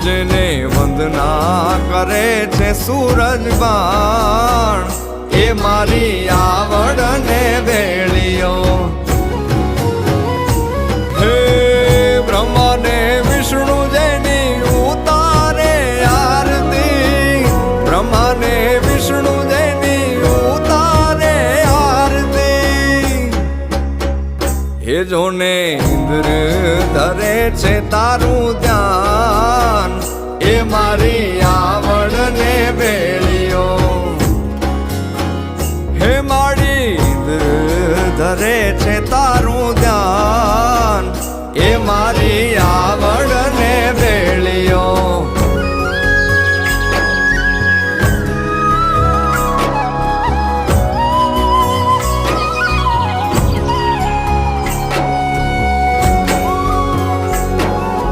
સૂરજને વંદના કરે છે સૂરજ બાણ એ મારી આવડને વેળિયો હે બ્રહ્માને વિષ્ણુ જેની ઉતારે આરતી બ્રહ્માને વિષ્ણુ જેની ઉતારે આરતી હે જોને ઇન્દ્ર ધરે છે તારું ધ્યાન